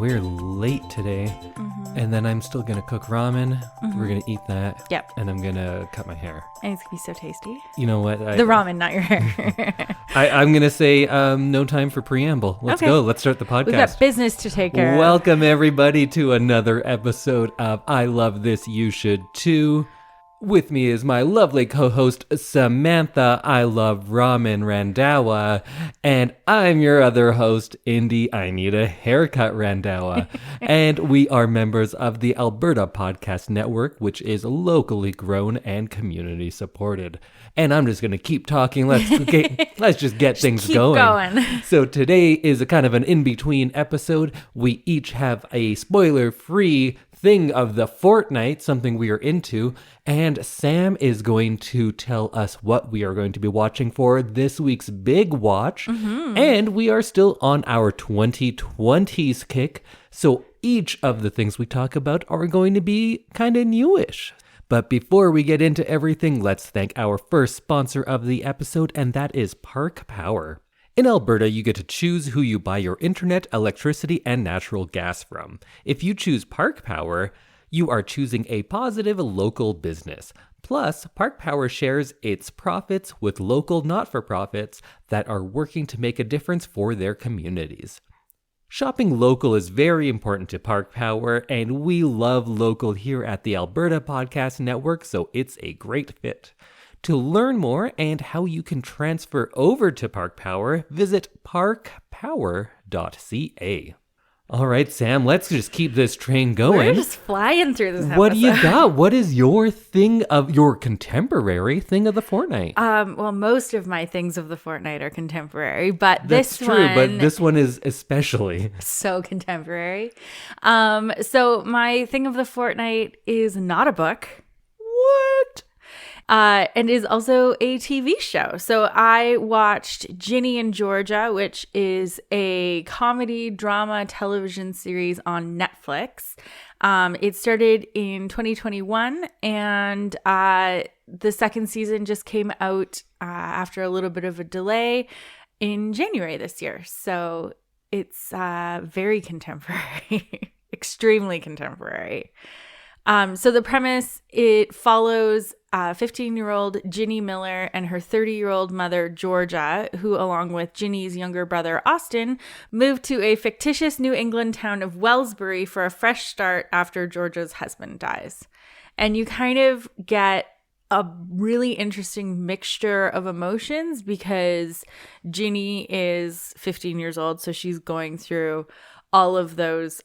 we're late today. And then I'm still going to cook ramen. We're going to eat that. Yep. And I'm going to cut my hair. And it's going to be so tasty. You know what? The ramen, not your hair. I'm going to say no time for preamble. Let's go. Let's start the podcast. We've got business to take care of. Welcome, everybody, to another episode of I Love This, You Should Too. With me is my lovely co-host, Samantha, I Love Ramen Randhawa, and I'm your other host, Indy, I Need a Haircut Randhawa. And we are members of the Alberta Podcast Network, which is locally grown and community supported. And I'm just going to keep talking. Let's just get things going. So today is a kind of an in-between episode. We each have a spoiler-free thing of the fortnight, something we are into, and Sam is going to tell us what we are going to be watching for this week's big watch. And we are still on our 2020s kick, so each of the things we talk about are going to be kind of newish. But before we get into everything, let's thank our first sponsor of the episode, and that is Park Power. In Alberta, you get to choose who you buy your internet, electricity, and natural gas from. If you choose Park Power, you are choosing a positive local business. Plus, Park Power shares its profits with local not-for-profits that are working to make a difference for their communities. Shopping local is very important to Park Power, and we love local here at the Alberta Podcast Network, so it's a great fit. To learn more and how you can transfer over to Park Power, visit parkpower.ca. All right, Sam, let's just keep this train going. We're just flying through this episode. What do you got? What is your contemporary thing of the fortnight? Well, most of my things of the fortnight are contemporary, but That's true, but this one is especially so contemporary. So my thing of the fortnight is not a book. What? And is also a TV show. So I watched Ginny in Georgia, which is a comedy drama television series on Netflix. It started in 2021, and the second season just came out after a little bit of a delay in January this year. So it's very contemporary, extremely contemporary. So the premise, it follows 15-year-old Ginny Miller and her 30-year-old mother, Georgia, who, along with Ginny's younger brother, Austin, moved to a fictitious New England town of Wellsbury for a fresh start after Georgia's husband dies. And you kind of get a really interesting mixture of emotions because Ginny is 15 years old, so she's going through all of those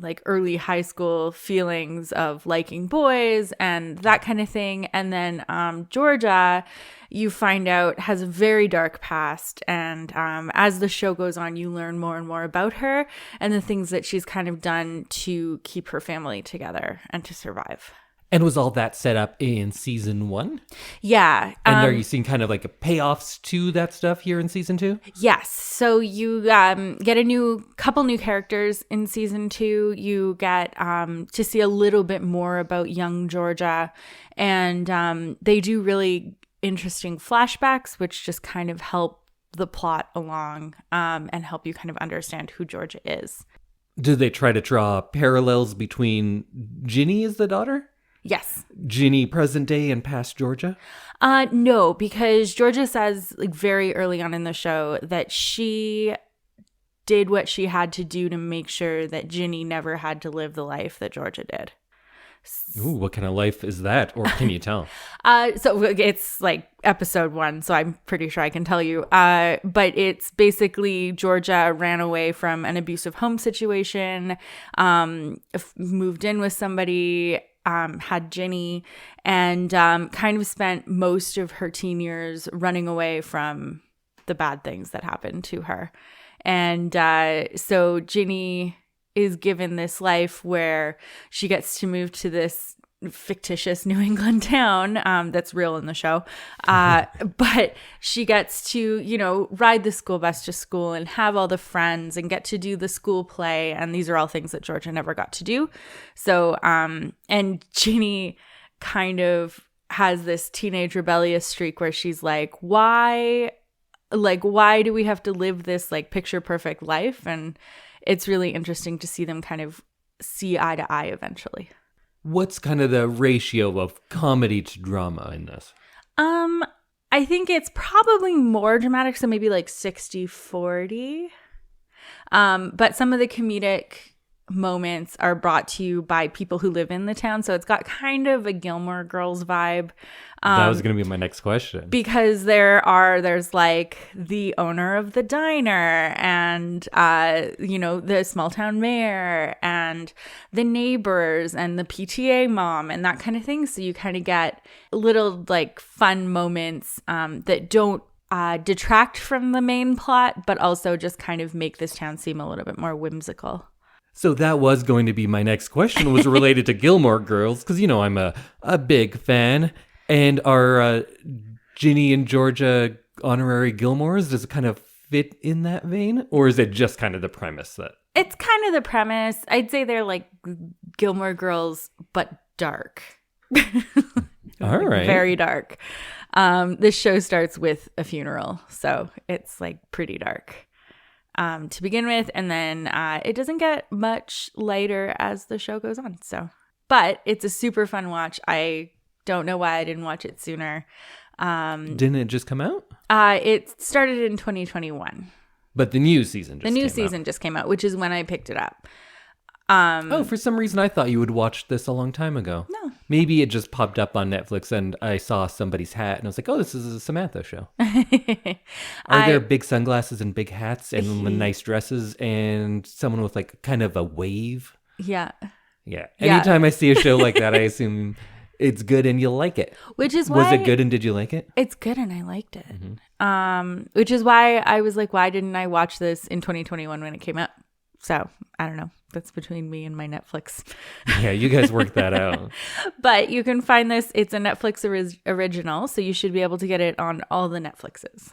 like early high school feelings of liking boys and that kind of thing. And then Georgia, you find out, has a very dark past. And as the show goes on, you learn more and more about her and the things that she's kind of done to keep her family together and to survive. And was all that set up in season 1? Yeah. And are you seeing kind of like a payoffs to that stuff here in season 2? Yes. So you get a couple new characters in season 2. You get to see a little bit more about young Georgia. And they do really interesting flashbacks, which just kind of help the plot along and help you kind of understand who Georgia is. Do they try to draw parallels between Ginny as the daughter? Yes. Ginny present day and past Georgia? No, because Georgia says like very early on in the show that she did what she had to do to make sure that Ginny never had to live the life that Georgia did. Ooh, what kind of life is that? Or can you tell? So it's like episode 1, so I'm pretty sure I can tell you. But it's basically Georgia ran away from an abusive home situation, moved in with somebody, had Ginny, and kind of spent most of her teen years running away from the bad things that happened to her. And so Ginny is given this life where she gets to move to this fictitious New England town that's real in the show. But she gets to, ride the school bus to school and have all the friends and get to do the school play. And these are all things that Georgia never got to do. So, and Ginny kind of has this teenage rebellious streak where she's like, why do we have to live this like picture perfect life? And it's really interesting to see them kind of see eye to eye eventually. What's kind of the ratio of comedy to drama in this? I think it's probably more dramatic, so maybe like 60-40. But some of the comedic moments are brought to you by people who live in the town, so it's got kind of a Gilmore Girls vibe. That was going to be my next question. Because there's like the owner of the diner and, the small town mayor and the neighbors and the PTA mom and that kind of thing. So you kind of get little like fun moments that don't detract from the main plot, but also just kind of make this town seem a little bit more whimsical. So that was going to be my next question, was related to Gilmore Girls, because, I'm a big fan. And are Ginny and Georgia honorary Gilmores? Does it kind of fit in that vein? Or is it just kind of the premise that... It's kind of the premise. I'd say they're like Gilmore Girls, but dark. All right. Very dark. This show starts with a funeral, so it's like pretty dark to begin with. And then it doesn't get much lighter as the show goes on. But it's a super fun watch. I don't know why I didn't watch it sooner. Didn't it just come out? It started in 2021. But the new season just came out, which is when I picked it up. For some reason I thought you would watch this a long time ago. No. Maybe it just popped up on Netflix and I saw somebody's hat and I was like, oh, this is a Samantha show. Are there big sunglasses and big hats and nice dresses and someone with like kind of a wave? Yeah. Yeah. Anytime I see a show like that, I assume... it's good and you'll like it. Which is why... Was it good and did you like it? It's good and I liked it. Mm-hmm. Which is why I was like, why didn't I watch this in 2021 when it came out? So, I don't know. That's between me and my Netflix. Yeah, you guys worked that out. But you can find this. It's a Netflix original, so you should be able to get it on all the Netflixes.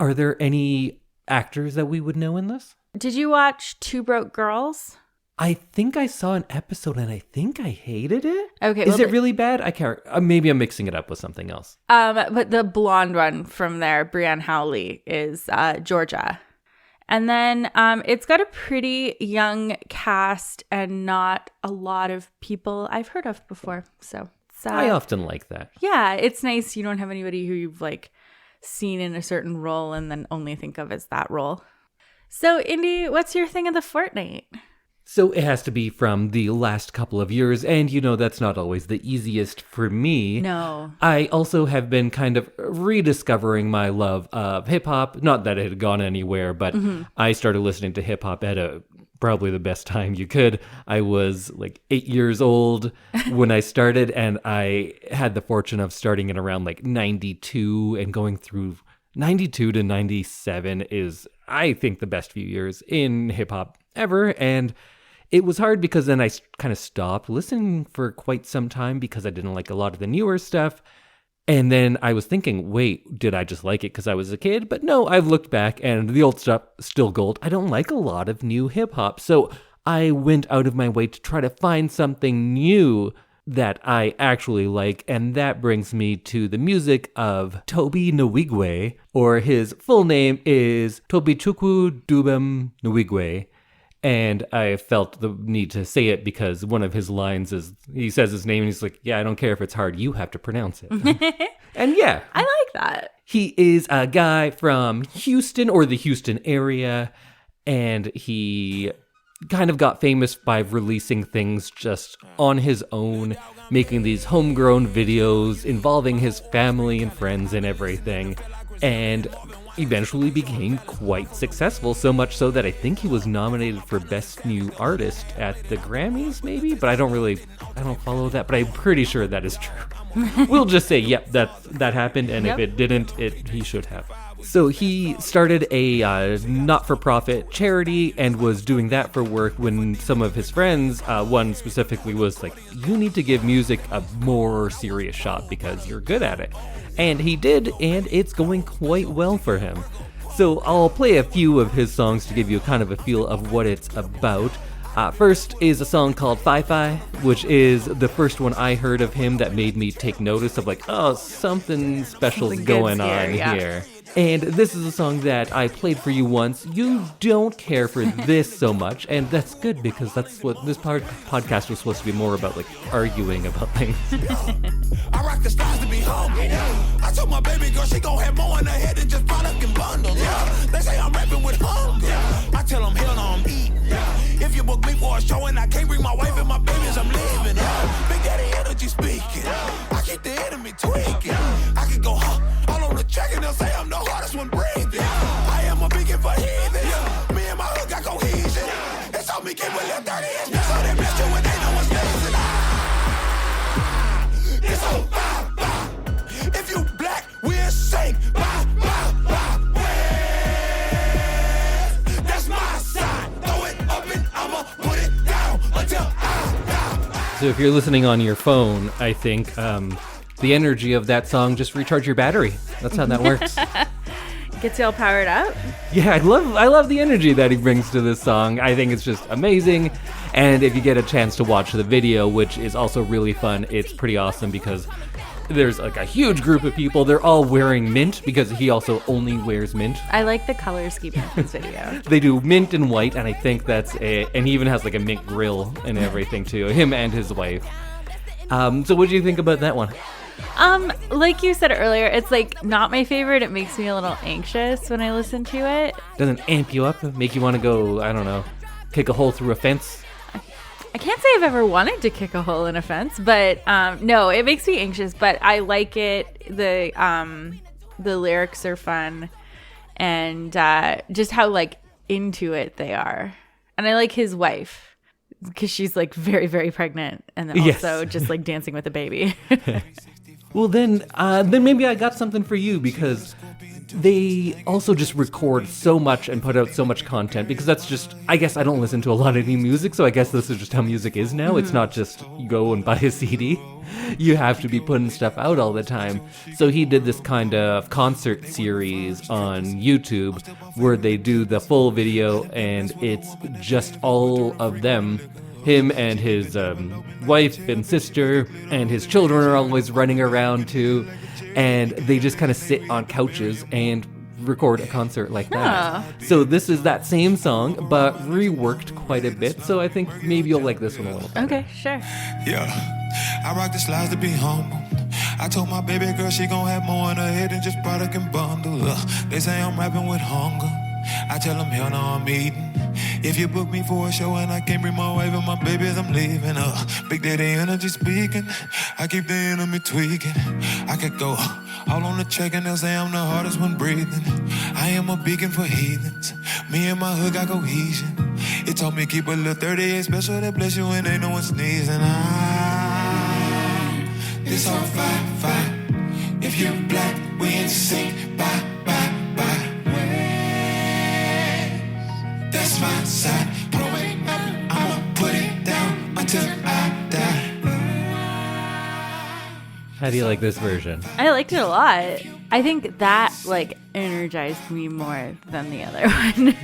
Are there any actors that we would know in this? Did you watch Two Broke Girls? I think I saw an episode and I think I hated it. Okay. Is it really bad? I can't. Maybe I'm mixing it up with something else. But the blonde one from there, Brianne Howley, is Georgia. And then it's got a pretty young cast and not a lot of people I've heard of before. So I often like that. Yeah, it's nice. You don't have anybody who you've like seen in a certain role and then only think of as that role. So, Indy, what's your thing of the fortnight? So it has to be from the last couple of years, and that's not always the easiest for me. No. I also have been kind of rediscovering my love of hip-hop. Not that it had gone anywhere, but I started listening to hip-hop at probably the best time you could. I was like 8 years old when I started, and I had the fortune of starting in around like 92 and going through 92 to 97 is, I think, the best few years in hip-hop ever, and... it was hard because then I kind of stopped listening for quite some time because I didn't like a lot of the newer stuff. And then I was thinking, wait, did I just like it because I was a kid? But no, I've looked back and the old stuff still gold. I don't like a lot of new hip hop. So I went out of my way to try to find something new that I actually like. And that brings me to the music of Tobe Nwigwe, or his full name is Tobe Nwigwe. And I felt the need to say it because one of his lines is, he says his name and he's like, yeah, I don't care if it's hard, you have to pronounce it. And yeah. I like that. He is a guy from Houston or the Houston area. And he kind of got famous by releasing things just on his own, making these homegrown videos involving his family and friends and everything. And eventually became quite successful, so much so that I think he was nominated for Best New Artist at the Grammys, maybe? But I don't follow that, but I'm pretty sure that is true. We'll just say, yep, that happened, and if it didn't, he should have. So he started a not-for-profit charity and was doing that for work when some of his friends, one specifically was like, you need to give music a more serious shot because you're good at it. And he did, and it's going quite well for him. So I'll play a few of his songs to give you kind of a feel of what it's about. First is a song called Sci-Fi, which is the first one I heard of him that made me take notice of like, oh, something special's going on here. And this is a song that I played for you once. You don't care for this so much, and that's good because that's what this podcast was supposed to be more about, like arguing about things. I rock the stars to be home. I told my baby girl she gon' have more in her head than just product and bundles. They say I'm rapping with hunger. I tell them hell no, I'm eating. If you book me for a show and I can't bring my wife and my babies, I'm leaving. Big Daddy energy speaking. I keep the enemy tweaking. I can go all on the track and they'll say I'm the hardest one breathing. I am a beacon for heathens. Me and my hood got cohesion. They told me keep a little 30 inch so they missed you when they know what's next. It's so bye, bye. If you black, we'll sing bye, bye, bye. That's my side. Throw it up and I'ma put it down until I die. So if you're listening on your phone, I think the energy of that song just recharge your battery. That's how that works. Gets you all powered up. Yeah, I love the energy that he brings to this song. I think it's just amazing. And if you get a chance to watch the video, which is also really fun, it's pretty awesome because there's like a huge group of people. They're all wearing mint because he also only wears mint. I like the color scheme of this video. They do mint and white, and I think that's it. And he even has like a mint grill and everything too. Him and his wife. So what do you think about that one? Like you said earlier, it's like not my favorite. It makes me a little anxious when I listen to it. Doesn't amp you up, make you want to go, I don't know, kick a hole through a fence? I can't say I've ever wanted to kick a hole in a fence, but no, it makes me anxious, but I like it. The lyrics are fun and just how like into it they are. And I like his wife because she's like very, very pregnant and then also just like dancing with a baby. Well, then maybe I got something for you because they also just record so much and put out so much content because that's just, I guess I don't listen to a lot of new music, so I guess this is just how music is now. Mm-hmm. It's not just you go and buy a CD. You have to be putting stuff out all the time. So he did this kind of concert series on YouTube where they do the full video and it's just all of them. Him and his wife and sister and his children are always running around too. And they just kind of sit on couches and record a concert like that. So this is that same song, but reworked quite a bit. So I think maybe you'll like this one a little bit. Okay, sure. Yeah, I rock the slides to be humble. I told my baby girl she gon' have more in her head than just product and bundle. They say I'm rapping with hunger. I tell them hell no, I'm eating. If you book me for a show and I can't bring my wife and my babies, I'm leaving. Big Daddy energy speaking. I keep the enemy tweaking. I could go all on the check and they'll say I'm the hardest one breathing. I am a beacon for heathens. Me and my hood got cohesion. It told me keep a little 38 special that bless you when ain't no one sneezing. This all fine. If you black, we in sync. Bye, bye, bye. That's my side. I'ma put it down until I die. How do you like this version? I liked it a lot. I think that like energized me more than the other one.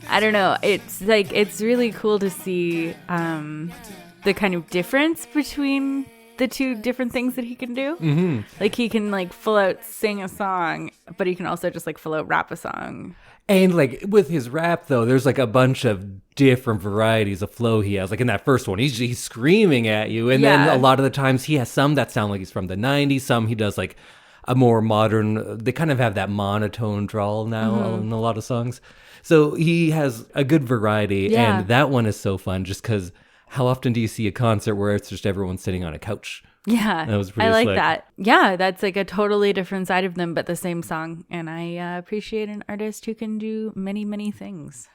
I don't know. It's like it's really cool to see the kind of difference between the two different things that he can do. Mm-hmm. Like he can like full out sing a song, but he can also just like full out rap a song. And like with his rap though, there's like a bunch of different varieties of flow he has. Like in that first one, he's screaming at you. And then a lot of the times he has some that sound like he's from the 90s. Some he does like a more modern, they kind of have that monotone drawl now in a lot of songs. So he has a good variety. And that one is so fun just because how often do you see a concert where it's just everyone sitting on a couch? Yeah, that was pretty I like slick. that. Yeah, that's like a totally different side of them, but the same song. And I appreciate an artist who can do many, many things.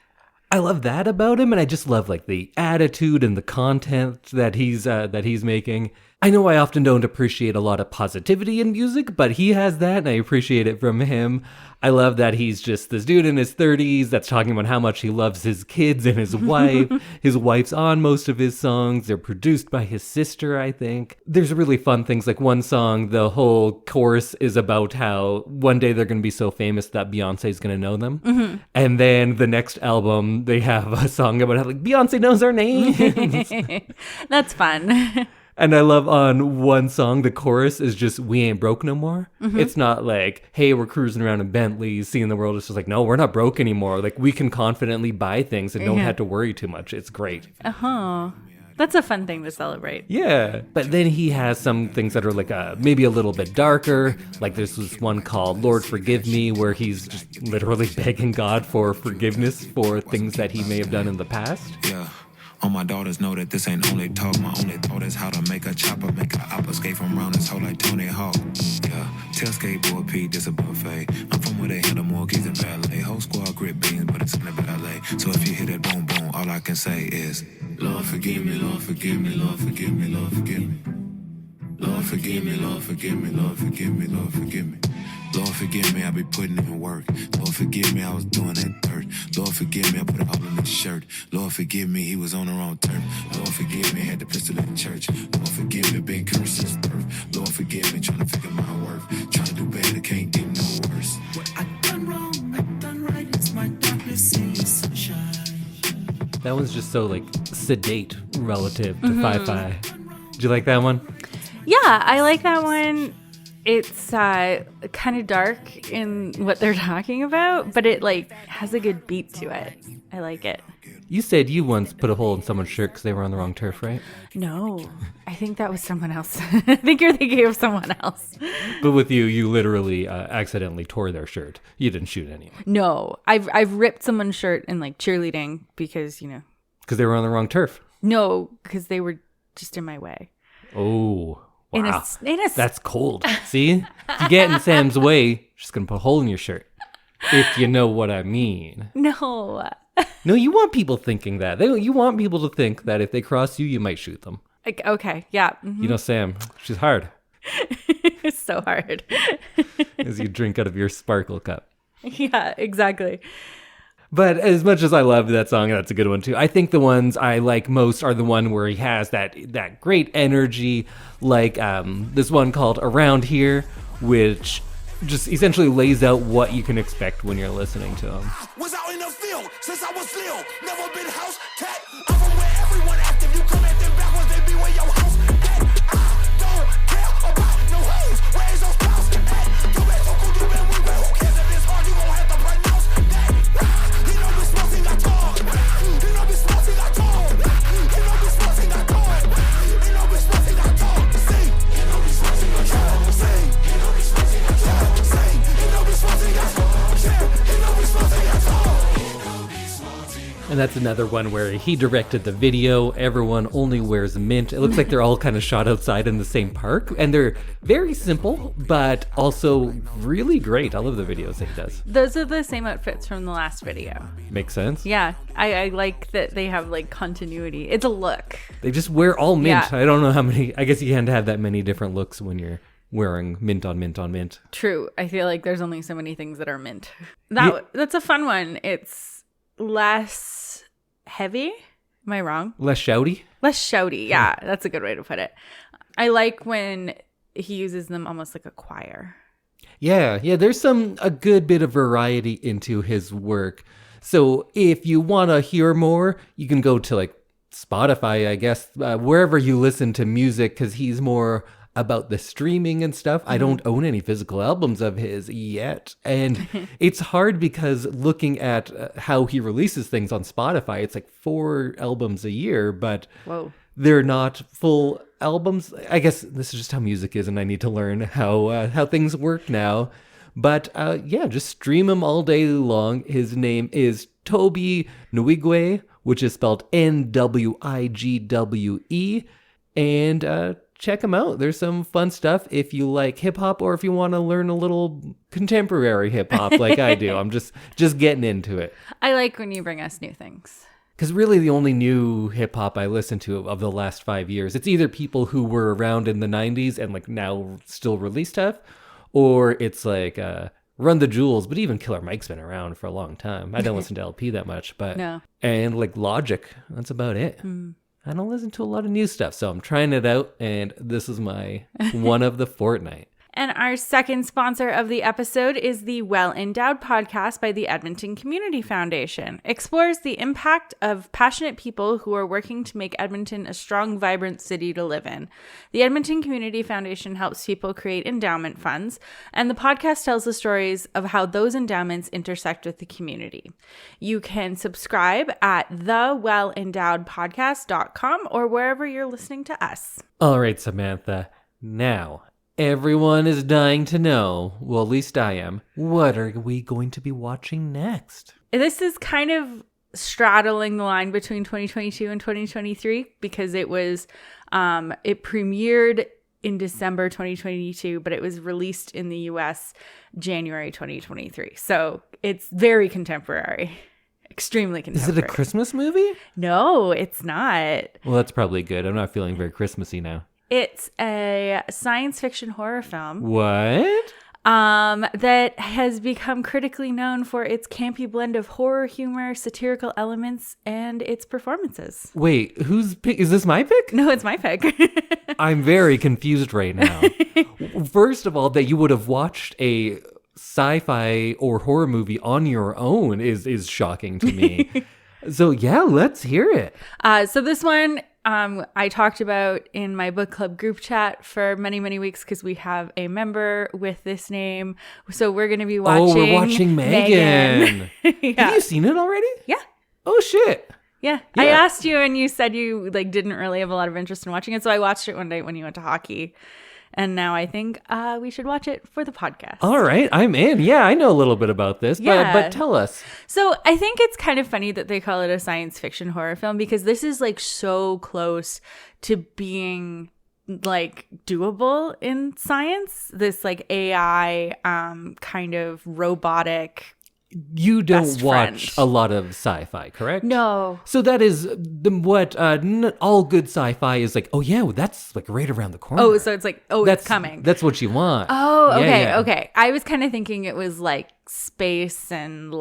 I love that about him, and I just love like the attitude and the content that he's making. I know I often don't appreciate a lot of positivity in music, but he has that, and I appreciate it from him. I love that he's just this dude in his 30s that's talking about how much he loves his kids and his wife. His wife's on most of his songs. They're produced by his sister, I think. There's really fun things. Like one song, the whole chorus is about how one day they're going to be so famous that Beyonce's going to know them. Mm-hmm. And then the next album, they have a song about how like Beyonce knows our name. That's fun. And I love on one song, the chorus is just, we ain't broke no more. It's not like, hey, we're cruising around in Bentleys, seeing the world. It's just like, no, we're not broke anymore. Like, we can confidently buy things and don't have to worry too much. It's great. That's a fun thing to celebrate. Yeah. But then he has some things that are like maybe a little bit darker. Like there's this one called Lord Forgive Me, where he's just literally begging God for forgiveness for things that he may have done in the past. Yeah. All my daughters know that this ain't only talk. My only thought is how to make a chopper, make a op, escape from round this hole like Tony Hawk. Yeah, tell skateboard Pete this a buffet. I'm from where they handle more keys than ballet. Whole squad grip beans, but it's in the ballet. So if you hit it boom boom, all I can say is, Lord forgive me, Lord forgive me, Lord forgive me, Lord forgive me. Lord forgive me, Lord forgive me, Lord forgive me, Lord forgive me. Lord forgive me, I be putting in work. Lord forgive me, I was doing that dirt. Lord forgive me, I put it all in this shirt. Lord forgive me, he was on the wrong turf. Lord forgive me, had the pistol in church. Lord forgive me, been cursed since birth. Lord forgive me, trying to figure my worth. Trying to do better, can't do no worse. What I done wrong, I done right. It's my darkness in your sunshine. That one's just so like sedate relative to Sci-Fi. Did you like that one? Yeah, I like that one. It's kind of dark in what they're talking about, but it like has a good beat to it. I like it. You said you once put a hole in someone's shirt because they were on the wrong turf, right? No, I think that was someone else. I think you're thinking of someone else. But with you, you literally accidentally tore their shirt. You didn't shoot anyone. No, I've ripped someone's shirt in like cheerleading because, you know. Because they were on the wrong turf. No, because they were just in my way. Oh, wow. In a That's cold. See? If you get in Sam's way, she's going to put a hole in your shirt. If you know what I mean. No. No, you want people thinking that. You want people to think that if they cross you, you might shoot them. Like, okay, yeah. Mm-hmm. You know, Sam, she's hard. It's so hard. As you drink out of your sparkle cup. Yeah, exactly. But as much as I love that song, that's a good one too. I think the ones I like most are the one where he has that great energy, like this one called Around Here, which just essentially lays out what you can expect when you're listening to him. Was out in the field since I was little. Never been house cat. I'm from where everyone active. You come at them backwards, they be where your house at. I don't care about no hoes. Where's those spouse at? You bet Tobe Nwigwe. Who cares if it's hard? You gon' have to pronounce that. He don't be smoking at all. He don't be smoking at all. He don't be smoking at all. He don't be smoking at all. See, he don't be smoking at all. See, he don't be smoking at all. See, he don't be smoking at all. Yeah, he don't be smoking at all. And that's another one where he directed the video. Everyone only wears mint. It looks like they're all kind of shot outside in the same park. And they're very simple, but also really great. I love the videos that he does. Those are the same outfits from the last video. Makes sense. Yeah, I like that they have like continuity. It's a look. They just wear all mint. Yeah. I don't know how many. I guess you can't have that many different looks when you're wearing mint on mint on mint. True. I feel like there's only so many things that are mint. That's a fun one. It's less heavy. Am I wrong? Less shouty? Less shouty. Yeah, that's a good way to put it. I like when he uses them almost like a choir. Yeah, there's a good bit of variety into his work. So if you want to hear more, you can go to like Spotify, I guess, wherever you listen to music, because he's more about the streaming and stuff. I don't own any physical albums of his yet. And it's hard because looking at how he releases things on Spotify, it's like 4 albums a year, but Whoa. They're not full albums. I guess this is just how music is, and I need to learn how things work now. But just stream him all day long. His name is Tobe Nwigwe, which is spelled Nwigwe. And check him out. There's some fun stuff if you like hip hop, or if you want to learn a little contemporary hip hop like I do. I'm just getting into it. I like when you bring us new things. Because really the only new hip hop I listen to of the last 5 years, it's either people who were around in the 90s and like now still release stuff, or it's like Run the Jewels, but even Killer Mike's been around for a long time. I don't listen to LP that much, but No. And like Logic, that's about it. I don't listen to a lot of new stuff, so I'm trying it out, and this is my one of the fortnight. And our second sponsor of the episode is the Well Endowed podcast by the Edmonton Community Foundation. Explores the impact of passionate people who are working to make Edmonton a strong, vibrant city to live in. The Edmonton Community Foundation helps people create endowment funds, and the podcast tells the stories of how those endowments intersect with the community. You can subscribe at thewellendowedpodcast.com or wherever you're listening to us. All right, Samantha. Now, everyone is dying to know, well, at least I am, what are we going to be watching next? This is kind of straddling the line between 2022 and 2023 because it premiered in December 2022, but it was released in the US January 2023. So it's very contemporary. Extremely contemporary. Is it a Christmas movie? No, it's not. Well, that's probably good. I'm not feeling very Christmassy now. It's a science fiction horror film. What? That has become critically known for its campy blend of horror, humor, satirical elements, and its performances. Wait, whose pick? Is this my pick? No, it's my pick. I'm very confused right now. First of all, that you would have watched a sci-fi or horror movie on your own is shocking to me. So yeah, let's hear it. So this one I talked about in my book club group chat for many, many weeks because we have a member with this name. So we're going to be watching. Oh, we're watching M3gan. Yeah. Have you seen it already? Yeah. Oh shit. Yeah. I asked you and you said you didn't really have a lot of interest in watching it. So I watched it one night when you went to hockey. And now I think we should watch it for the podcast. All right, I'm in. Yeah, I know a little bit about this, but tell us. So I think it's kind of funny that they call it a science fiction horror film because this is so close to being doable in science. This AI kind of robotic. You don't watch a lot of sci-fi, correct? No. So that is what all good sci-fi is like. Oh yeah, that's right around the corner. Oh, so it's it's coming. That's what you want. Oh, okay, Yeah. okay. I was kind of thinking it was space and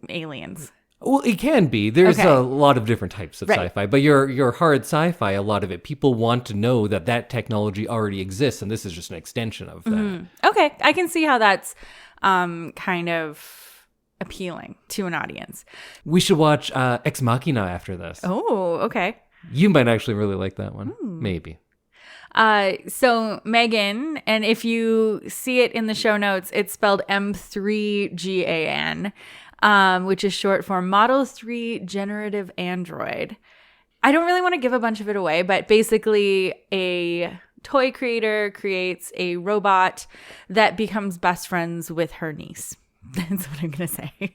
aliens. Well, it can be. There's Okay. a lot of different types of Right. sci-fi, but your hard sci-fi, a lot of it, people want to know that technology already exists, and this is just an extension of that. Mm-hmm. Okay, I can see how that's kind of appealing to an audience. We should watch Ex Machina after this. Oh, okay. You might actually really like that one. Maybe. So M3gan, and if you see it in the show notes, it's spelled M3gan, which is short for Model 3 Generative Android. I don't really want to give a bunch of it away, but basically a toy creator creates a robot that becomes best friends with her niece. That's what I'm gonna say.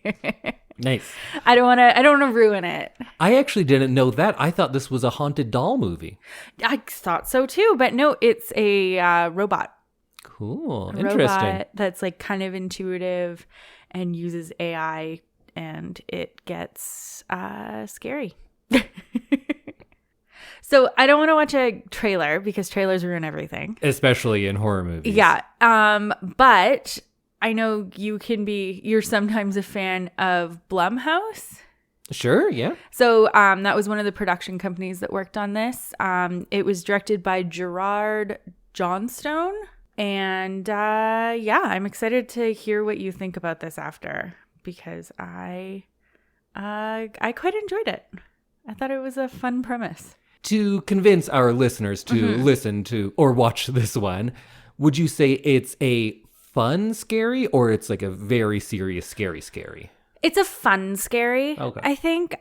Nice. I don't want to ruin it. I actually didn't know that. I thought this was a haunted doll movie. I thought so too, but no, it's a robot. Cool. A Interesting. robot that's kind of intuitive and uses AI, and it gets scary. So I don't want to watch a trailer because trailers ruin everything. Especially in horror movies. Yeah. But I know you're sometimes a fan of Blumhouse. Sure, yeah. So that was one of the production companies that worked on this. It was directed by Gerard Johnstone. And I'm excited to hear what you think about this after because I quite enjoyed it. I thought it was a fun premise. To convince our listeners to listen to or watch this one, would you say it's a fun scary or it's a very serious scary? It's a fun scary. Okay. I think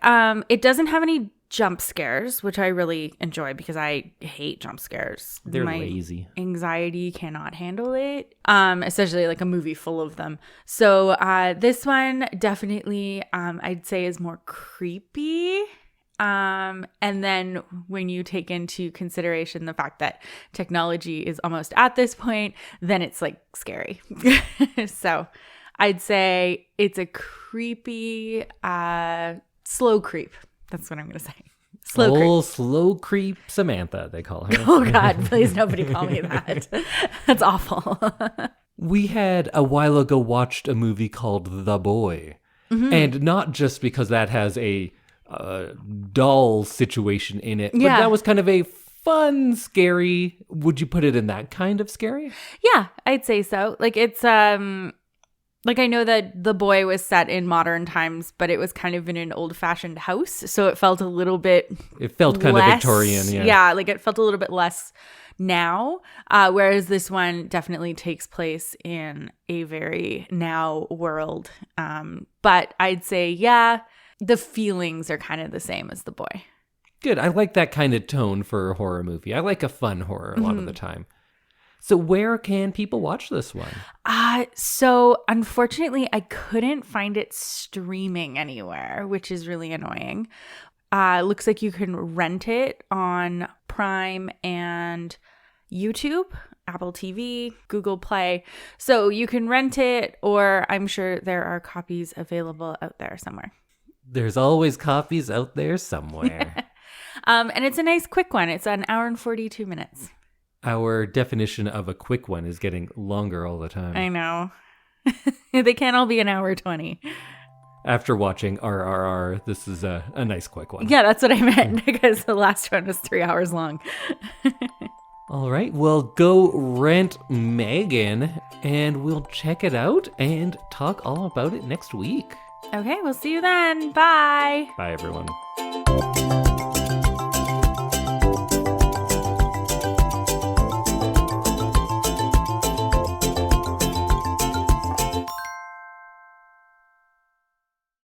it doesn't have any jump scares, which I really enjoy because I hate jump scares. They're My lazy. Anxiety cannot handle it, especially a movie full of them. So this one definitely I'd say is more creepy. And then when you take into consideration the fact that technology is almost at this point, then it's scary. So I'd say it's a creepy, slow creep. That's what I'm going to say. Slow creep Samantha, they call her. Oh God, please nobody call me that. That's awful. We had a while ago watched a movie called The Boy. And not just because that has a doll situation in it, but Yeah. that was kind of a fun, scary. Would you put it in that kind of scary? Yeah, I'd say so. Like it's like I know that The Boy was set in modern times, but it was kind of in an old-fashioned house, so it felt a little bit It felt kind of Victorian, yeah. Yeah, like it felt a little bit less now, whereas this one definitely takes place in a very now world. But I'd say, yeah, the feelings are kind of the same as The Boy. Good. I like that kind of tone for a horror movie. I like a fun horror a lot of the time. So where can people watch this one? So unfortunately, I couldn't find it streaming anywhere, which is really annoying. Looks like you can rent it on Prime and YouTube, Apple TV, Google Play. So you can rent it, or I'm sure there are copies available out there somewhere. There's always copies out there somewhere. And it's a nice quick one. It's an hour and 42 minutes. Our definition of a quick one is getting longer all the time. I know. They can't all be an hour 20. After watching RRR, this is a nice quick one. Yeah, that's what I meant, because the last one was 3 hours long. All right, well, go rent M3gan, and we'll check it out and talk all about it next week. Okay, we'll see you then. Bye. Bye, everyone.